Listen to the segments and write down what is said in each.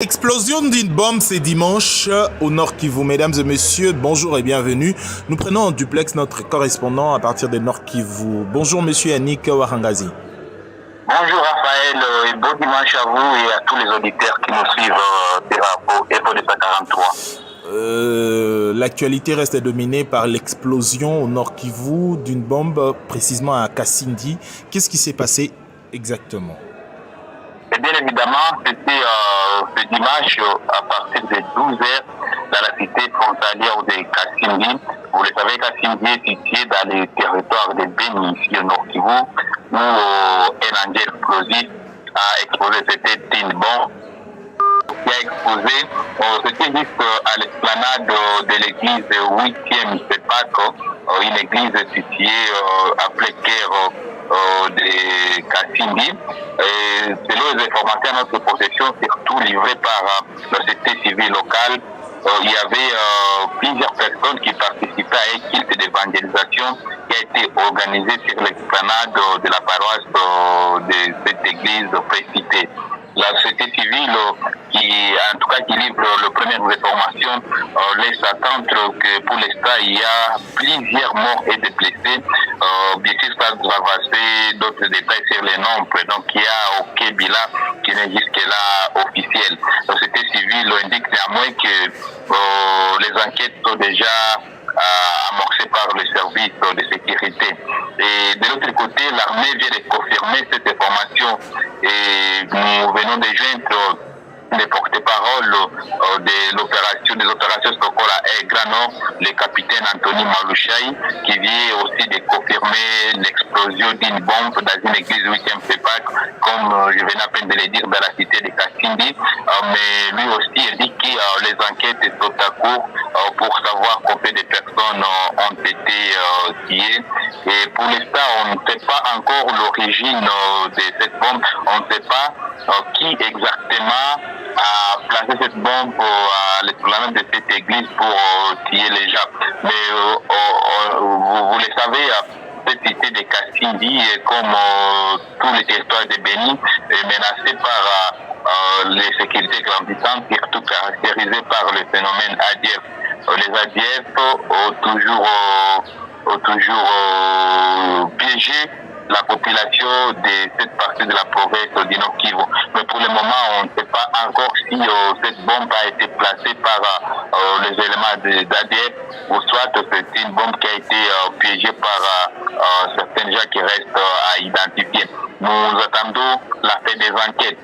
Explosion d'une bombe ce dimanche au Nord Kivu. Mesdames et messieurs, bonjour et bienvenue. Nous prenons en duplex notre correspondant à partir de Nord Kivu. Bonjour monsieur Yannick Warangazi. Bonjour Raphaël et bon dimanche à vous et à tous les auditeurs qui nous suivent Epo de 143. L'actualité reste dominée par l'explosion au Nord Kivu d'une bombe précisément à Kasindi. Qu'est-ce qui s'est passé exactement? Et bien évidemment, c'était ce dimanche à partir de 12h dans la cité frontalière de Kasindi. Vous le savez, Kasindi est situé dans les territoires de Beni, ici au Nord Kivu, où un engin explosif a explosé. C'était une bombe qui a explosé. C'était juste à l'esplanade de l'église 8e Sepako, une église située à Pleker de Kasindi. Selon les informations à notre possession, surtout livrées par la société civile locale, il y avait plusieurs personnes qui participaient à un culte d'évangélisation qui a été organisé sur l'esplanade de la paroisse de cette église précitée. La société civile qui livre les premières informations laisse attendre que pour l'instant il y a plusieurs morts et des blessés. Bien sûr, ça doit passer d'autres détails sur les nombres. Donc il y a aucun bilan qui n'est jusque-là officiel. La société civile indique néanmoins que les enquêtes sont déjà amorcées par le service de sécurité. Et de l'autre côté, l'armée vient de confirmer cette information et nous venons de joindre les porte-parole des opérations Sokola et Grand Nord, le capitaine Anthony Malouchaï, qui vient aussi de confirmer l'explosion d'une bombe dans une église 8e Fépac, comme je venais à peine de le dire, dans la cité de Kasindi. Mais lui aussi indique que les enquêtes sont à court pour savoir combien de personnes ont été tuées. Et pour l'instant, on ne sait pas encore l'origine de cette bombe. On ne sait pas qui exactement a placé cette bombe à l'esplanade de cette église pour tuer les gens. Mais vous le savez, cette cité de Kasindi, comme tous les territoires de Beni, est menacée par les sécurités grandissantes, surtout caractérisées par le phénomène ADF. Les ADF ont toujours piégé la population de cette partie de la province du Nord Kivu. Mais pour le moment, on ne sait pas encore si cette bombe a été placée par les éléments d'ADF ou soit c'est une bombe qui a été piégée par certains gens qui restent à identifier. Nous attendons la fin des enquêtes.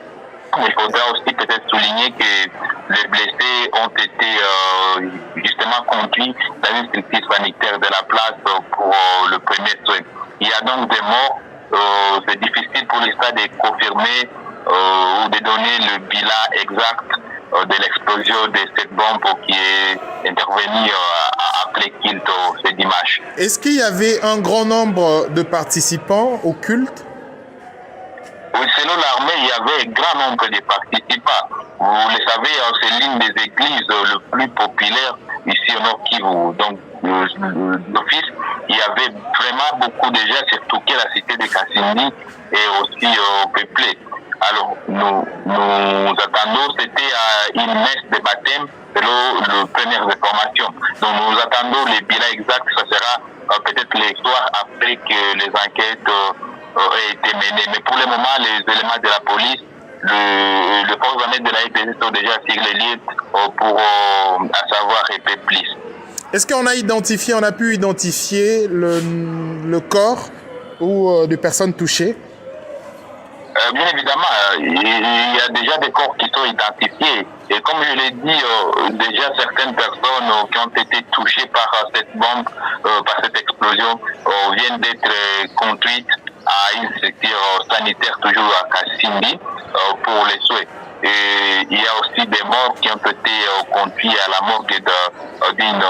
Il faudra aussi peut-être souligner que les blessés ont été justement conduits dans une structure sanitaire de la place pour le premier soin. Il y a donc des morts. C'est difficile pour l'État de confirmer ou de donner le bilan exact de l'explosion de cette bombe qui est intervenue à Plekilto ce dimanche. Est-ce qu'il y avait un grand nombre de participants au culte? Oui, selon l'armée, il y avait un grand nombre de participants. Vous le savez, c'est l'une des églises les plus populaires ici au Nord Kivu. Donc, d'office, il y avait vraiment beaucoup de gens, surtout que la cité de Kasindi est aussi peuplée. Alors, nous attendons, c'était une messe de baptême selon les premières informations. Donc, nous attendons les bilans exacts, ça sera peut-être les soirs après que les enquêtes aient été menées. Mais pour le moment, les éléments de la police, les forces armées de la RDC sont déjà sur les lieux pour à savoir un peu plus. Est-ce qu'on a pu identifier le corps ou des personnes touchées? Bien évidemment, il y a déjà des corps qui sont identifiés. Et comme je l'ai dit, déjà certaines personnes qui ont été touchées par cette bombe, par cette explosion, viennent d'être conduites à une structure sanitaire toujours à Kasindi pour les soins. Et il y a aussi des morts qui ont été conduits à la morgue d'une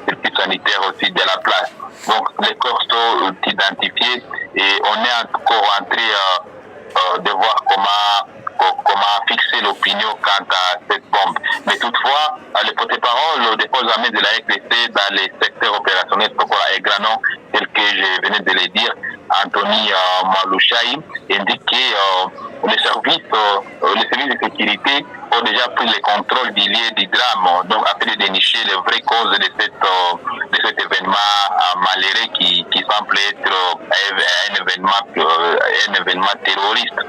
structure sanitaire aussi de la place. Donc les corps sont identifiés et on est encore en train de voir comment comment fixer l'opinion quant à cette bombe. Mais toutefois, le porte-parole des forces armées de la RDC dans les secteurs opérationnels Pokola et Granon, tel que je venais de le dire, Anthony Malouchaï, indique que les services de sécurité ont déjà pris le contrôle du lieu du drame, donc afin de dénicher les vraies causes de cet événement malheureux qui semble être un événement terroriste.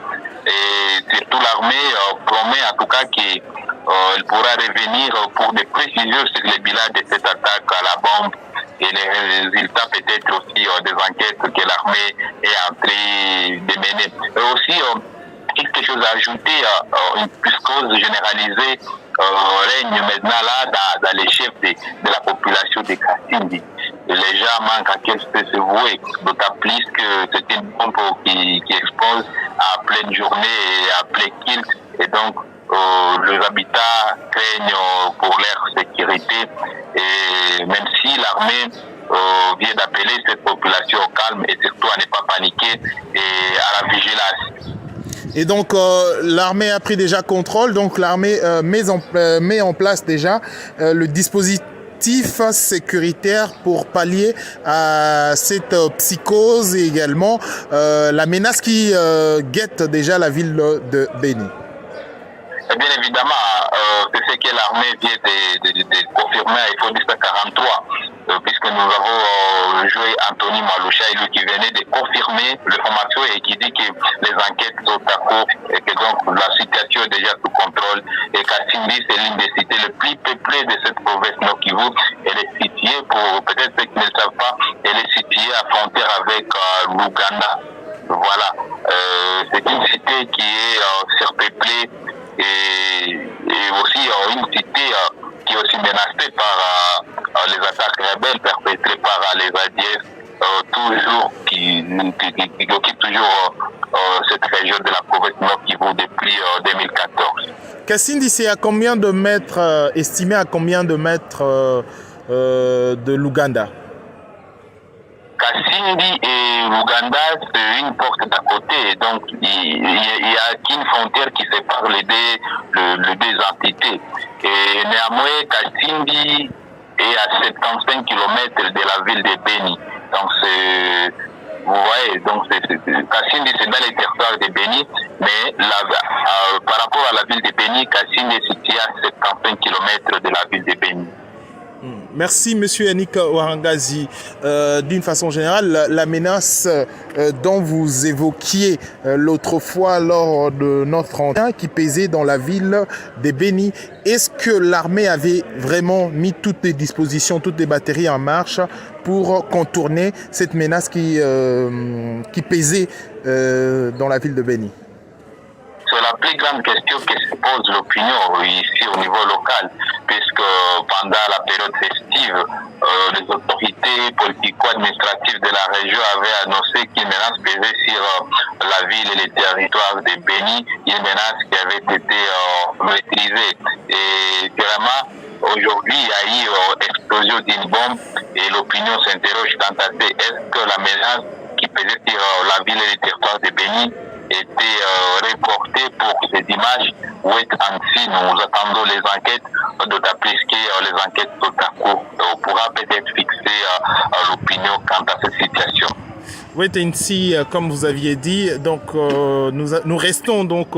Et surtout l'armée promet en tout cas qu'elle pourra revenir pour des précisions sur le bilan de cette attaque à la bombe et les résultats peut-être aussi des enquêtes que l'armée est en train de mener. Et aussi, quelque chose à ajouter, une psychose généralisée règne maintenant là dans les chefs de la population de Kasindi. Les gens manquent à quel se vouer, d'autant plus que c'est une bombe qui explose à pleine journée et à plein kill, et donc les habitants craignent pour leur sécurité, et même si l'armée vient d'appeler cette population au calme et surtout à ne pas paniquer et à la vigilance. Et donc, l'armée a pris déjà contrôle, donc l'armée met en place déjà le dispositif sécuritaire pour pallier à cette psychose et également la menace qui guette déjà la ville de Béni. Bien évidemment, c'est ce que l'armée vient de confirmer à IFO 243, puisque nous avons joué Anthony Malouchaï, lui qui venait de confirmer l'information et qui dit que les enquêtes sont à court et que donc la situation est déjà sous contrôle. Et Kasindi, c'est l'une des cités les plus peuplées de cette province Nord Kivu. Elle est située, pour peut-être ceux qui ne le savent pas, elle est située à frontière avec l'Ouganda. Voilà, c'est une cité qui est surpeuplée et aussi une cité qui est aussi menacée par les attaques rebelles perpétrées par les ADF, toujours qui occupent toujours cette région de la province Nord Kivu depuis 2014. Kasindi, c'est à combien de mètres, estimé à combien de mètres de l'Ouganda? Kasindi et l'Ouganda, c'est une porte d'à côté, donc il n'y a qu'une frontière qui sépare les deux entités. Et néanmoins, Kasindi est à 75 km de la ville de Béni. Donc vous voyez, donc Kasindi c'est dans les territoires de Béni, mais par rapport à la ville de Béni, Kasindi est situé à 75 km de la ville de Béni. Merci, Monsieur Yannick Ouarangazi. D'une façon générale, la menace dont vous évoquiez l'autre fois lors de notre entretien qui pesait dans la ville de Béni, est-ce que l'armée avait vraiment mis toutes les dispositions, toutes les batteries en marche pour contourner cette menace qui pesait dans la ville de Béni? C'est la plus grande question que se pose l'opinion ici au niveau local, puisque pendant la période festive, les autorités politico-administratives de la région avaient annoncé qu'une menace pesait sur la ville et les territoires de Béni, une menace qui avait été maîtrisée. Et vraiment, aujourd'hui, il y a eu explosion d'une bombe et l'opinion s'interroge quant à est-ce que la menace qui pesait sur la ville et les territoires de Béni était reporté pour cette image ou est ainsi. Nous attendons les enquêtes, d'autant plus que les enquêtes sont à court. On pourra peut-être fixer l'opinion quant à cette situation. Oui, ainsi, comme vous aviez dit, donc nous restons donc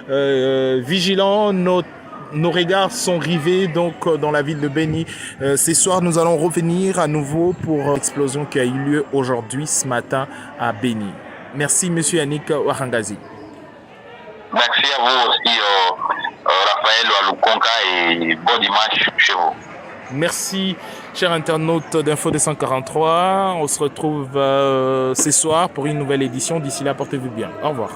vigilants. Nos regards sont rivés donc dans la ville de Béni. Ce soir, nous allons revenir à nouveau pour l'explosion qui a eu lieu aujourd'hui, ce matin, à Béni. Merci, Monsieur Yannick Ouarangazi. Merci à vous aussi, Raphaël Walukonga, et bon dimanche chez vous. Merci, chers internautes d'Info 243. On se retrouve ce soir pour une nouvelle édition. D'ici là, portez-vous bien. Au revoir.